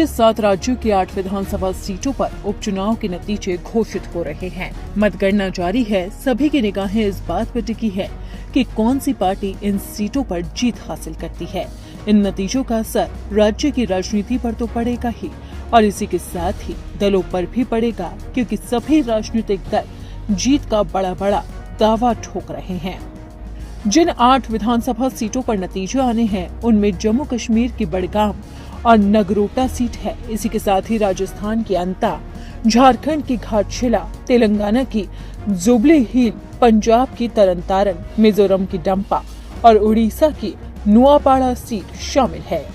के 7 राज्यों की 8 विधानसभा सीटों पर उपचुनाव के नतीजे घोषित हो रहे हैं। मतगणना जारी है। सभी की निगाहें इस बात पर टिकी है कि कौन सी पार्टी इन सीटों पर जीत हासिल करती है। इन नतीजों का असर राज्य की राजनीति पर तो पड़ेगा ही, और इसी के साथ ही दलों पर भी पड़ेगा, क्योंकि सभी राजनीतिक दल जीत का बड़ा बड़ा दावा ठोक रहे हैं। जिन 8 विधानसभा सीटों पर नतीजे आने हैं, उनमें जम्मू कश्मीर की बड़गाम और नगरोटा सीट है। इसी के साथ ही राजस्थान की अंता, झारखंड की घाटशिला, तेलंगाना की जुबली हिल, पंजाब की तरनतारन, मिजोरम की डंपा और उड़ीसा की नुआपाड़ा सीट शामिल है।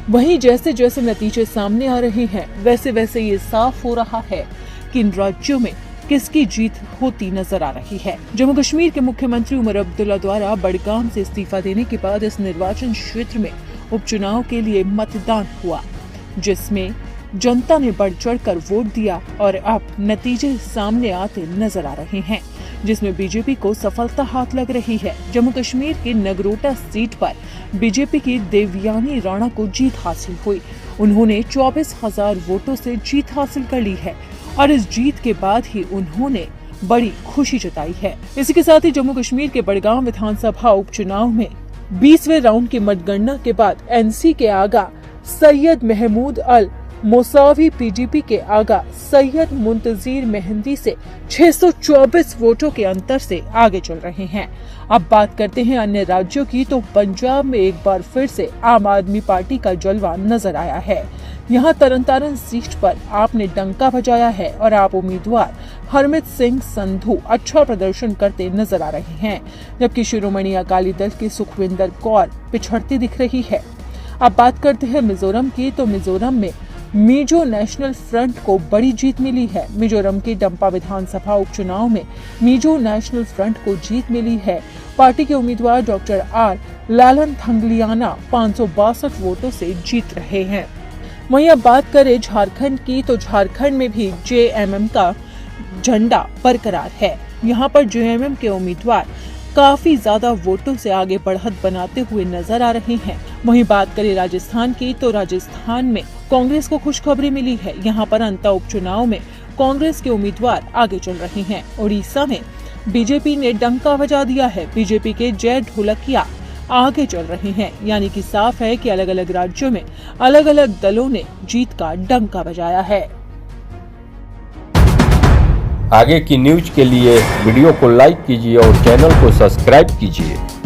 वहीं जैसे जैसे नतीजे सामने आ रहे हैं, वैसे वैसे ये साफ हो रहा है कि इन राज्यों में किसकी जीत होती नजर आ रही है। जम्मू कश्मीर के मुख्यमंत्री उमर अब्दुल्ला द्वारा बड़गाम से इस्तीफा देने के बाद इस निर्वाचन क्षेत्र में उपचुनाव के लिए मतदान हुआ, जिसमें जनता ने बढ़ चढ़कर वोट दिया और अब नतीजे सामने आते नजर आ रहे हैं, जिसमें बीजेपी को सफलता हाथ लग रही है। जम्मू कश्मीर की नगरोटा सीट पर बीजेपी की देवयानी राणा को जीत हासिल हुई। उन्होंने 24,000 वोटों से जीत हासिल कर ली है और इस जीत के बाद ही उन्होंने बड़ी खुशी जताई है। इसी के साथ ही जम्मू कश्मीर के बड़गाम विधानसभा उपचुनाव में 20वें राउंड की मतगणना के बाद एनसी के आगा सैयद महमूद अल मोसावी पीडीपी के आगा सैयद मुंतजीर मेहंदी से 624 वोटों के अंतर से आगे चल रहे हैं। अब बात करते हैं अन्य राज्यों की, तो पंजाब में एक बार फिर से आम आदमी पार्टी का जलवा नजर आया है। यहाँ तरनतारन सीट पर आपने डंका बजाया है और आप उम्मीदवार हरमित सिंह संधू अच्छा प्रदर्शन करते नजर आ रहे हैं, जबकि शिरोमणि अकाली दल की सुखविंदर कौर पिछड़ती दिख रही है। अब बात करते हैं मिजोरम की, तो मिजोरम में मिजो नेशनल फ्रंट को बड़ी जीत मिली है। मिजोरम की डंपा विधानसभा उपचुनाव में मिजो नेशनल फ्रंट को जीत मिली है। पार्टी के उम्मीदवार डॉक्टर आर लालन थंगलियाना 562 वोटों से जीत रहे हैं। वहीं अब बात करें झारखंड की, तो झारखंड में भी जेएमएम का झंडा बरकरार है। यहाँ पर जेएमएम के उम्मीदवार काफी ज्यादा वोटों से आगे बढ़त बनाते हुए नजर आ रहे हैं। वहीं बात करें राजस्थान की, तो राजस्थान में कांग्रेस को खुशखबरी मिली है। यहाँ पर अंता उपचुनाव में कांग्रेस के उम्मीदवार आगे चल रहे हैं। उड़ीसा में बीजेपी ने डंका बजा दिया है। बीजेपी के जय ढोलकिया आगे चल रहे हैं, यानी कि साफ है कि अलग अलग राज्यों में अलग अलग दलों ने जीत का डंका बजाया है। आगे की न्यूज के लिए वीडियो को लाइक कीजिए और चैनल को सब्सक्राइब कीजिए।